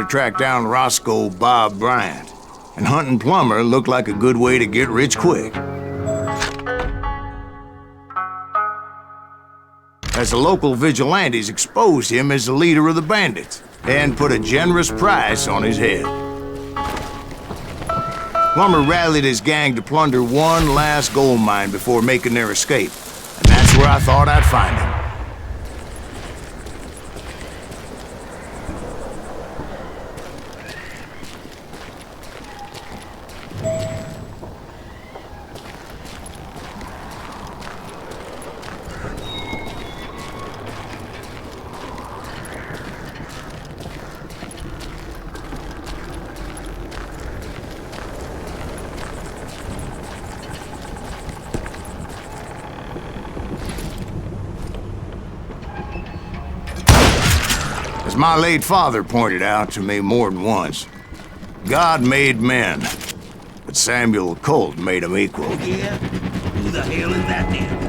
track down Roscoe Bob Bryant, and hunting Plumber looked like a good way to get rich quick. As the local vigilantes exposed him as the leader of the bandits, and put a generous price on his head. Plummer rallied his gang to plunder one last gold mine before making their escape, and that's where I thought I'd find him. As my late father pointed out to me more than once, God made men, but Samuel Colt made them equal. Yeah? Who the hell is that then?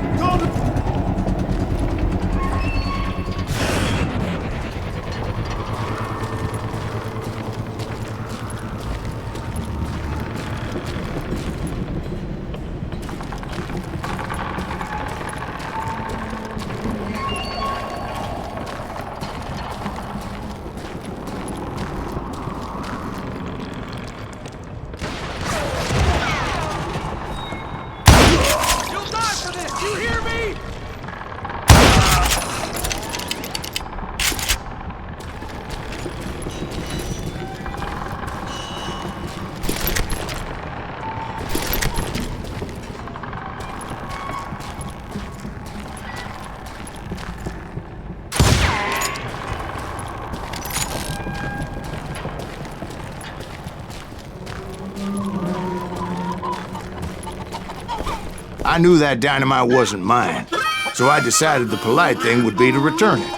I knew that dynamite wasn't mine, so I decided the polite thing would be to return it.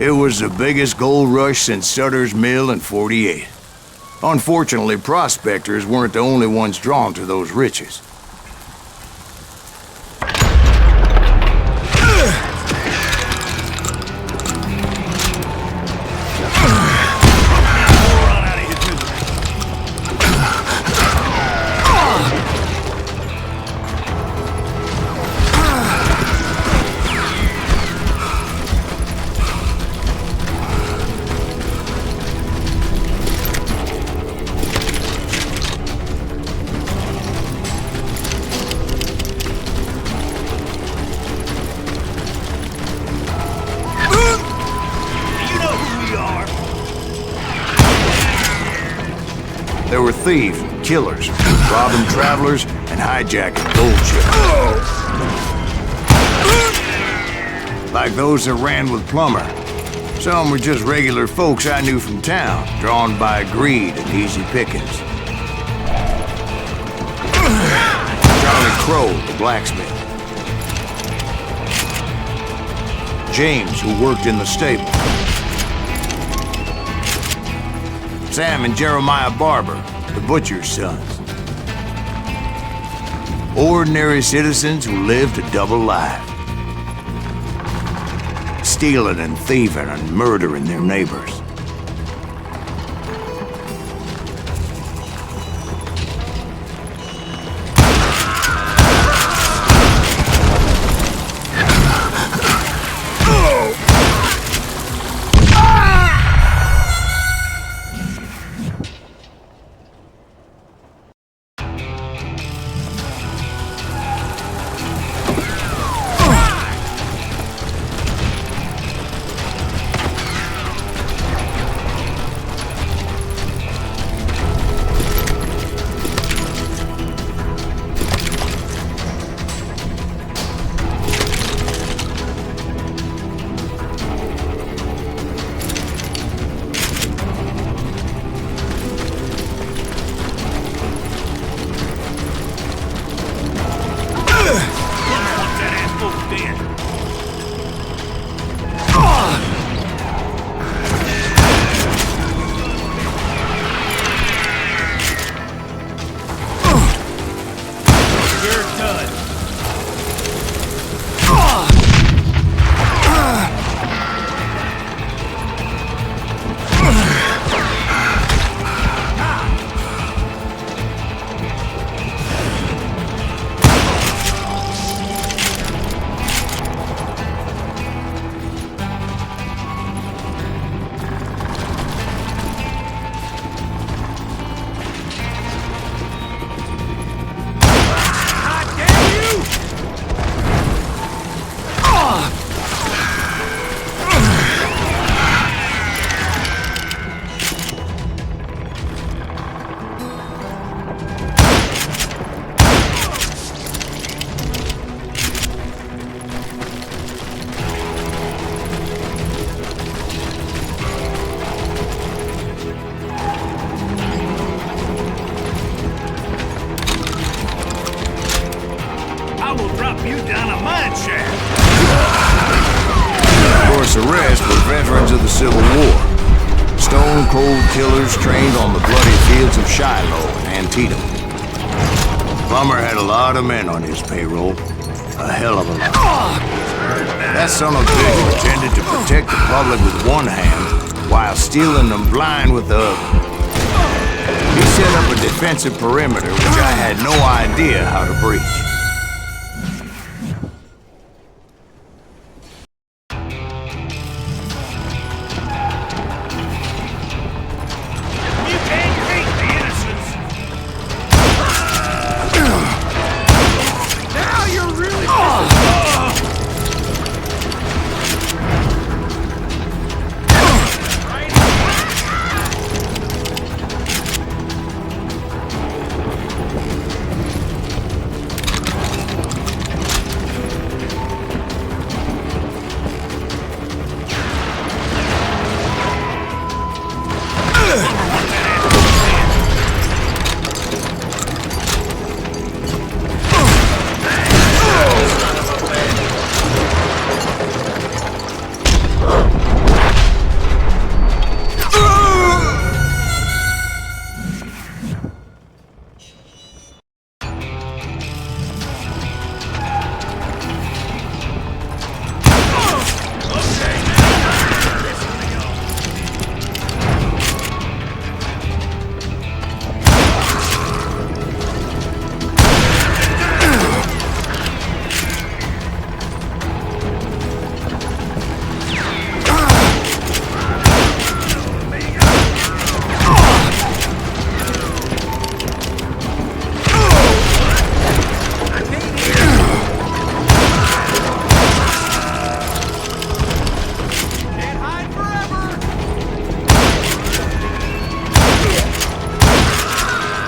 It was the biggest gold rush since Sutter's Mill in '48. Unfortunately, prospectors weren't the only ones drawn to those riches. There were thieves and killers, robbing travelers and hijacking gold ships. Like those that ran with Plummer. Some were just regular folks I knew from town, drawn by greed and easy pickings. Charlie Crow, the blacksmith. James, who worked in the stable. Sam and Jeremiah Barber, the butcher's sons. Ordinary citizens who lived a double life. Stealing and thieving and murdering their neighbors. Arrest were veterans of the Civil War. Stone-cold killers trained on the bloody fields of Shiloh and Antietam. Plummer had a lot of men on his payroll. A hell of a lot. That son of a bitch pretended to protect the public with one hand while stealing them blind with the other. He set up a defensive perimeter which I had no idea how to breach.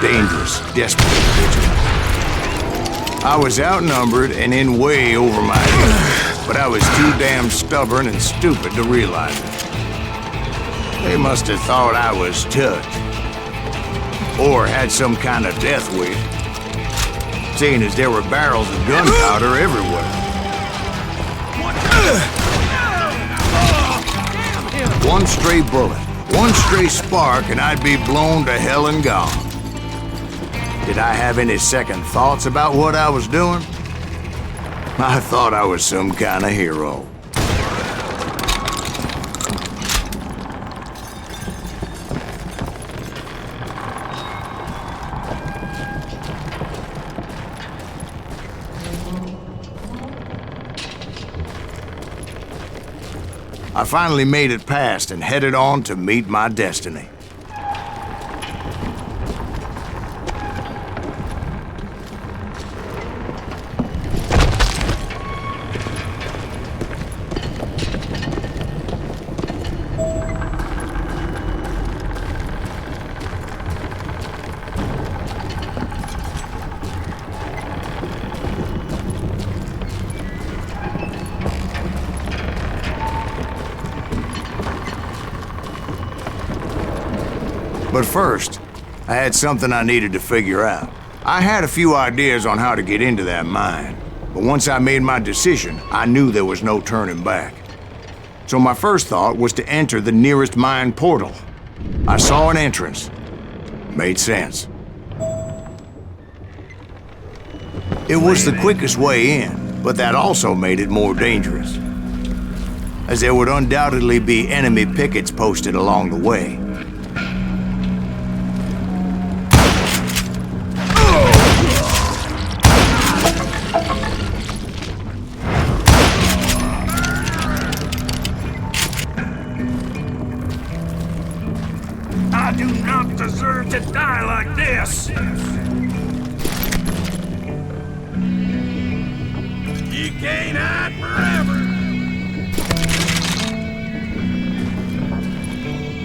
dangerous, desperate individual. I was outnumbered and in way over my head, but I was too damn stubborn and stupid to realize it. They must have thought I was tough, or had some kind of death wish, seeing as there were barrels of gunpowder everywhere. One stray bullet, one stray spark, and I'd be blown to hell and gone. Did I have any second thoughts about what I was doing? I thought I was some kind of hero. I finally made it past and headed on to meet my destiny. But first, I had something I needed to figure out. I had a few ideas on how to get into that mine, but once I made my decision, I knew there was no turning back. So my first thought was to enter the nearest mine portal. I saw an entrance. Made sense. It was the quickest way in, but that also made it more dangerous, as there would undoubtedly be enemy pickets posted along the way. I do not deserve to die like this! You can't hide forever!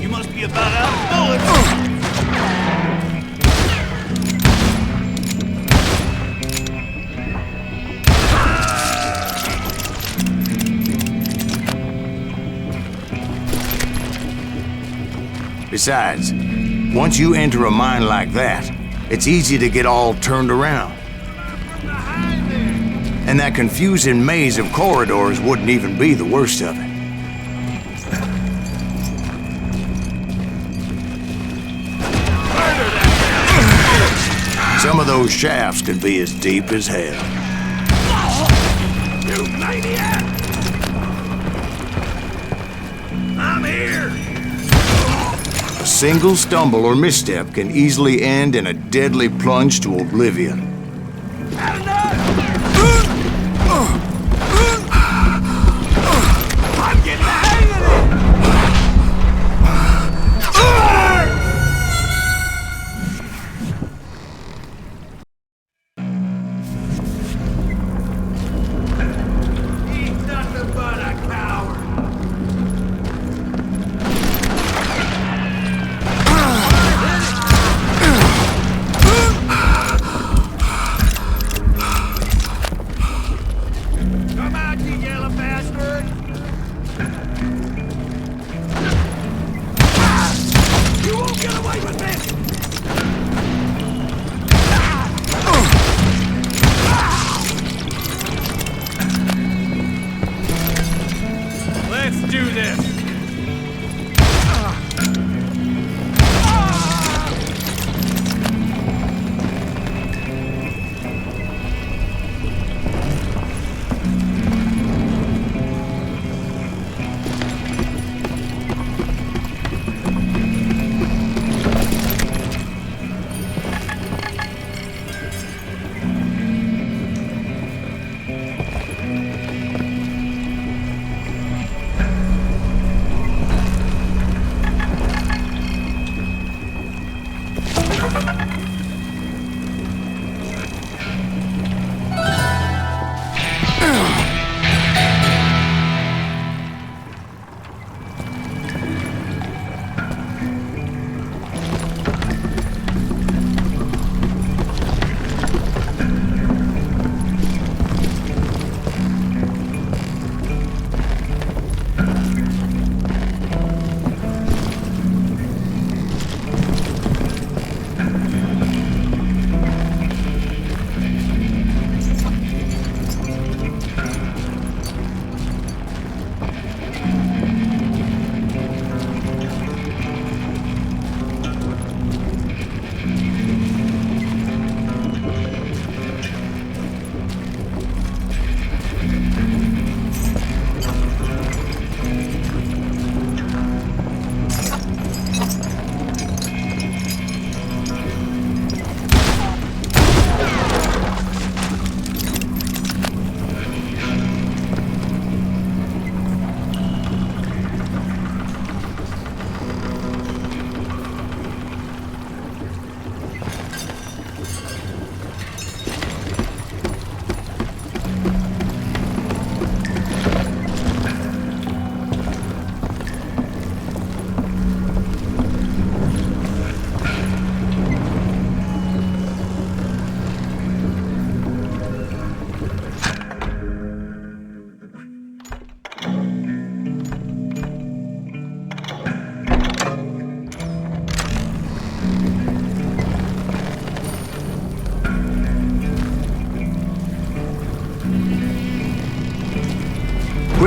You must be about out of bullets! Besides, once you enter a mine like that, it's easy to get all turned around. And that confusing maze of corridors wouldn't even be the worst of it. Some of those shafts could be as deep as hell. You maniac! I'm here! A single stumble or misstep can easily end in a deadly plunge to oblivion. I'm getting the hang of it! He's nothing but a coward! Come out, you yellow bastard! You won't get away with this! Let's do this!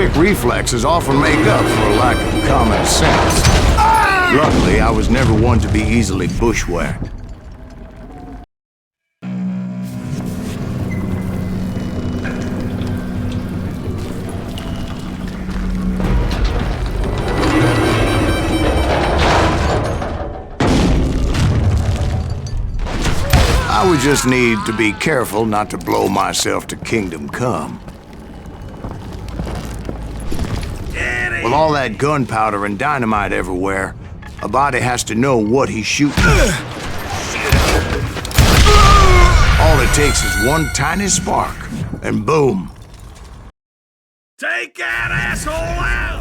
quick reflexes often make up for a lack of common sense. Luckily, I was never one to be easily bushwhacked. I would just need to be careful not to blow myself to kingdom come. With all that gunpowder and dynamite everywhere, a body has to know what he's shooting. All it takes is one tiny spark, and boom. Take that asshole out!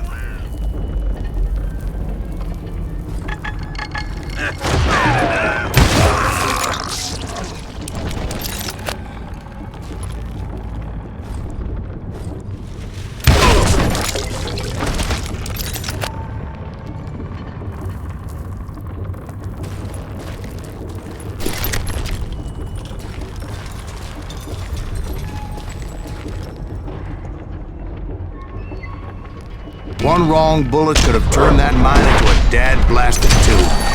One wrong bullet could have turned that mine into a dad-blasted tube.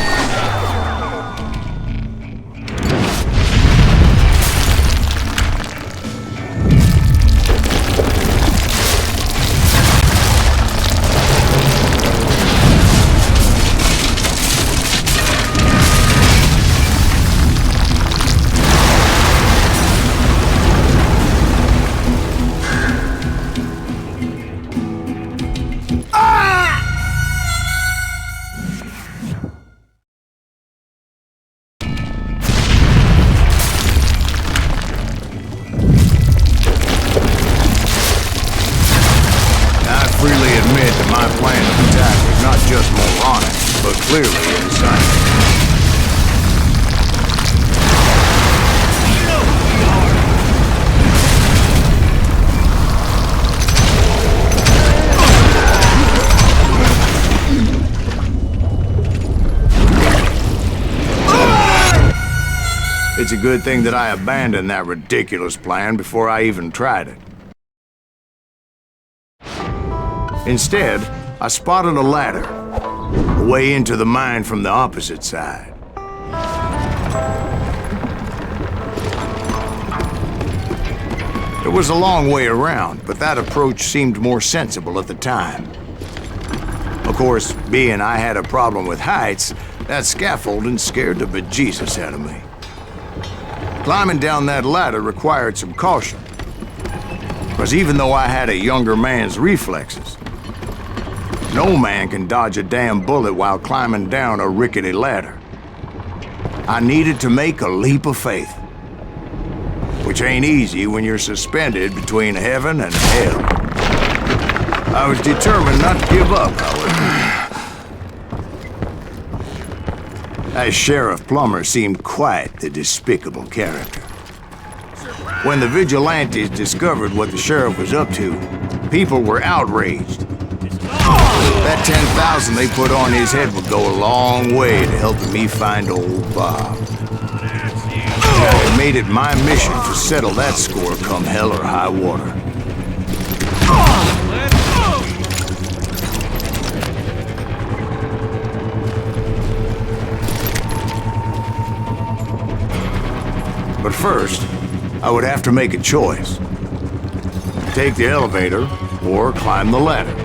Clearly insane. It's a good thing that I abandoned that ridiculous plan before I even tried it. Instead, I spotted a ladder, a way into the mine from the opposite side. It was a long way around, but that approach seemed more sensible at the time. Of course, being I had a problem with heights, that scaffolding scared the bejesus out of me. Climbing down that ladder required some caution, because even though I had a younger man's reflexes, no man can dodge a damn bullet while climbing down a rickety ladder. I needed to make a leap of faith, which ain't easy when you're suspended between heaven and hell. I was determined not to give up, however. That Sheriff Plummer seemed quite the despicable character. When the vigilantes discovered what the sheriff was up to, people were outraged. That 10,000 they put on his head would go a long way to helping me find old Bob. I made it my mission to settle that score come hell or high water. But first, I would have to make a choice. Take the elevator or climb the ladder.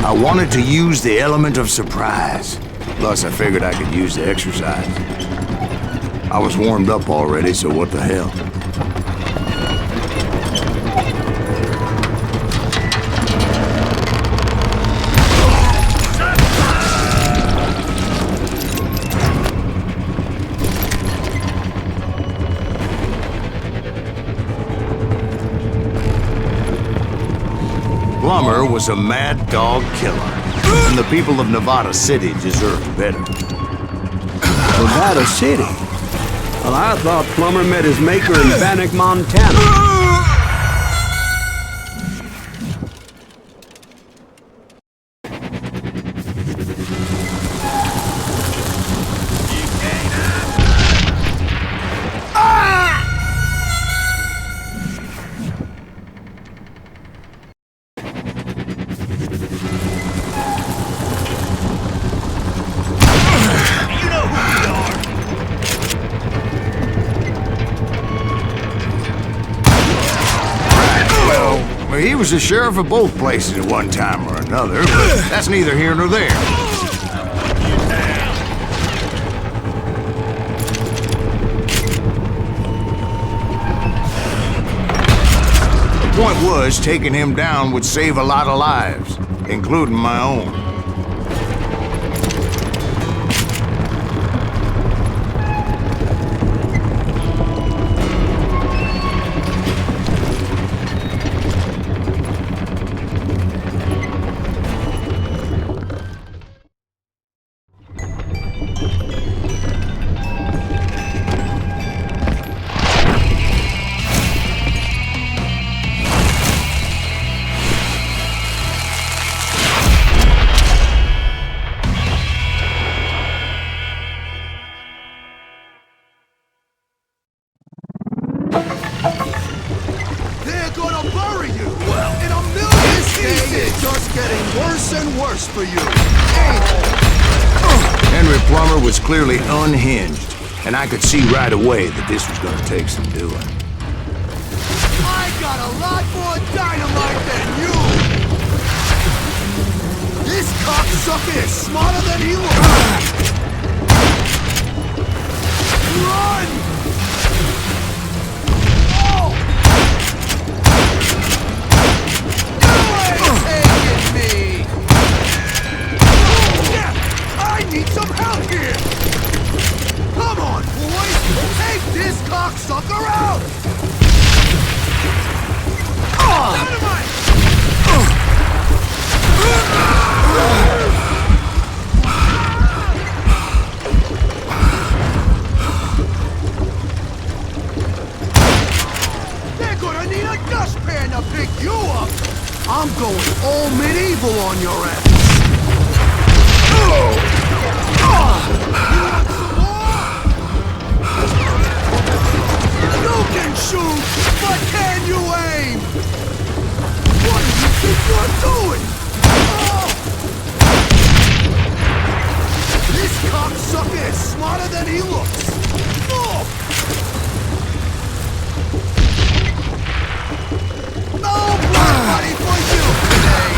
I wanted to use the element of surprise. Plus, I figured I could use the exercise. I was warmed up already, so what the hell? Plummer was a mad dog killer, and the people of Nevada City deserved better. Nevada City? Well, I thought Plummer met his maker in Bannock, Montana. He was the sheriff of both places at one time or another, but that's neither here nor there. The point was, taking him down would save a lot of lives, including my own. They're gonna bury you! Well, in a million pieces! It's just getting worse and worse for you! Henry Plummer was clearly unhinged, and I could see right away that this was gonna take some doing. I got a lot more dynamite than you! This cocksucker is smarter than he looks! Run! Need some help here! Come on, boys! Take this cocksucker out! Dynamite! They're gonna need a dustpan to pick you up! I'm going all medieval on your ass! You can shoot, but can you aim? What do you think you're doing? This cocksucker is smarter than he looks. No blood money for you today.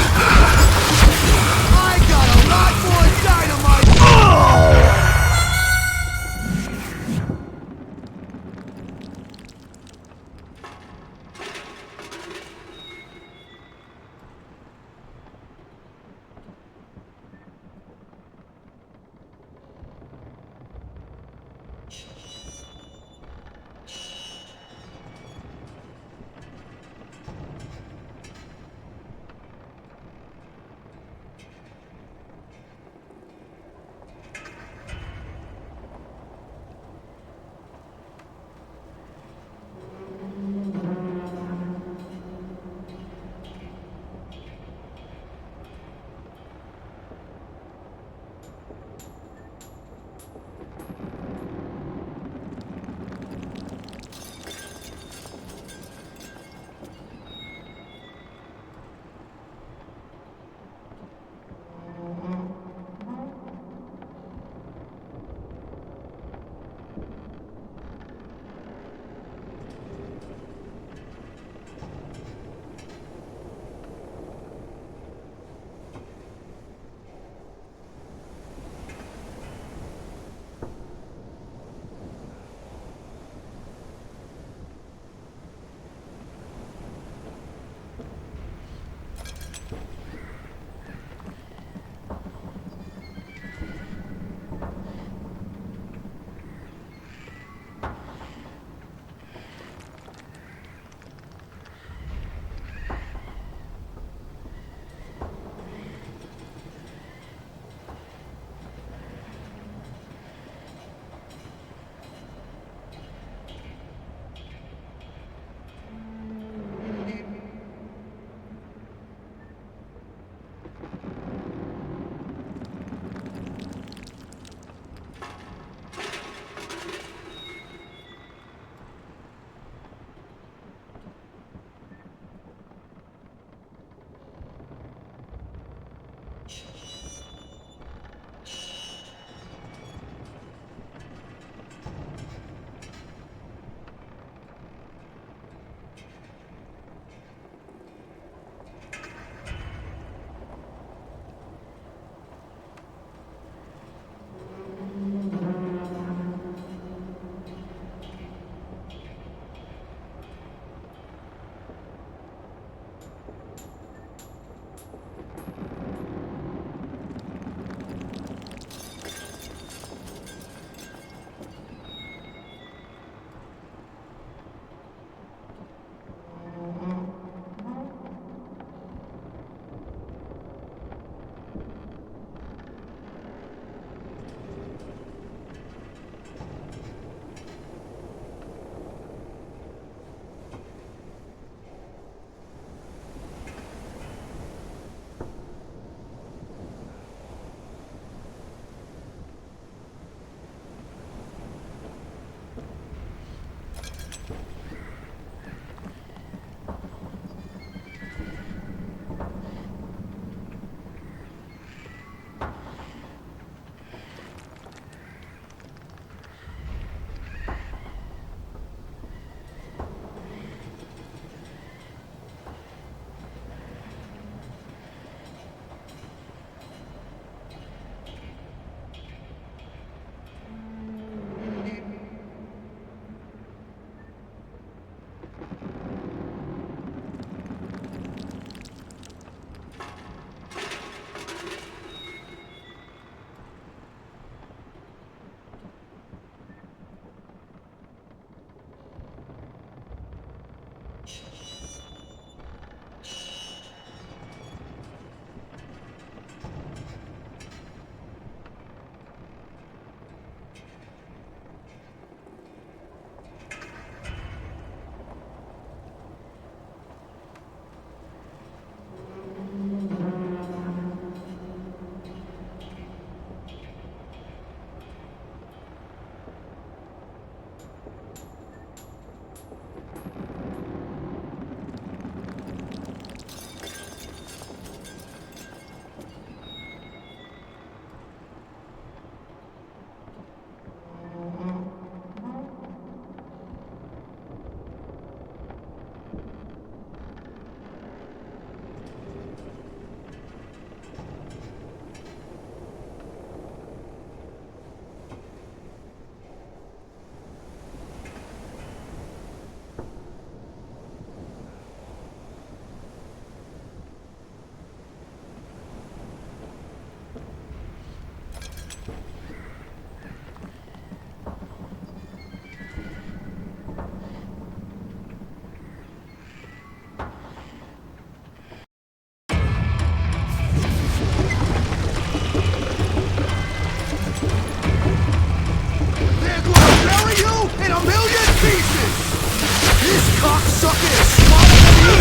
cocksucker is smarter than you!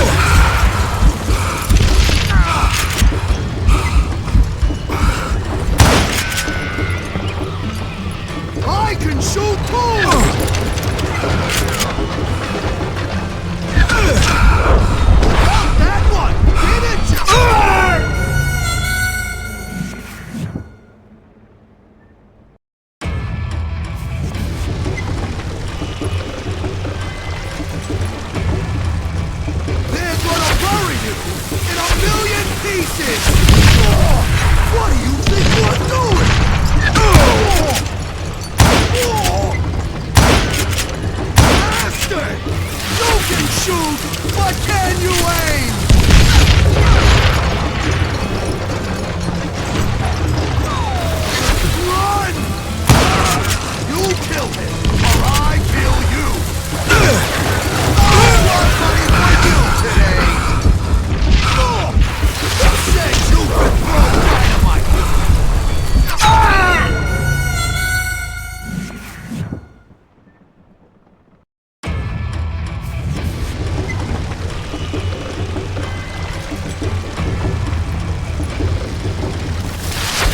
I can shoot too! Got that one! Didn't you? They're gonna bury you in a million pieces! What do you think you're doing? Bastard! You can shoot, but can you aim? Run! You kill him, or I kill you! I want money for you today! Who said you could throw dynamite?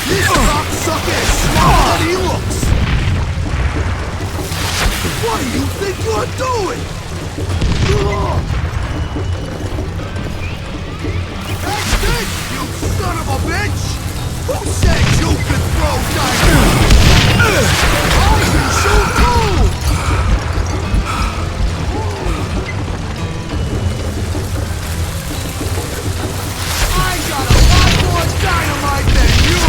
This cocksucker is smarter than he looks! What do you think you're doing? That's it, you son of a bitch! Who said you could throw dynamite? I can shoot too! I got a lot more dynamite than you!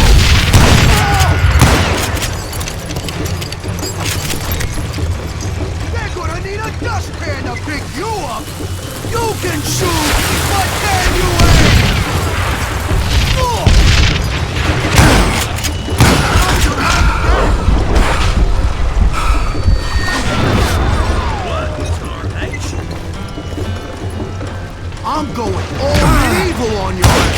They're gonna need a dustpan to pick you up! You can shoot, but can you aim? I'm going all medieval on your ass!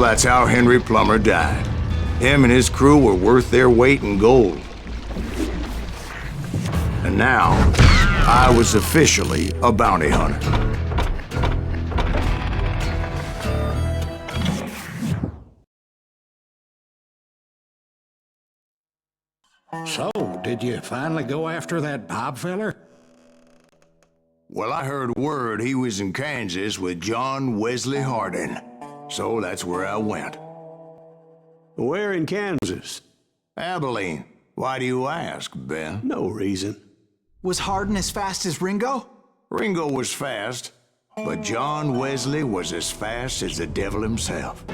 that's how Henry Plummer died. Him and his crew were worth their weight in gold. And now, I was officially a bounty hunter. So, did you finally go after that Bob feller? Well, I heard word he was in Kansas with John Wesley Hardin. So that's where I went. Where in Kansas? Abilene. Why do you ask, Ben? No reason. Was Hardin as fast as Ringo? Ringo was fast, but John Wesley was as fast as the devil himself.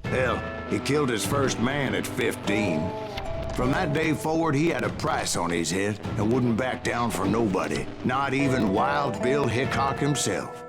Hell, he killed his first man at 15. From that day forward, he had a price on his head and wouldn't back down for nobody, not even Wild Bill Hickok himself.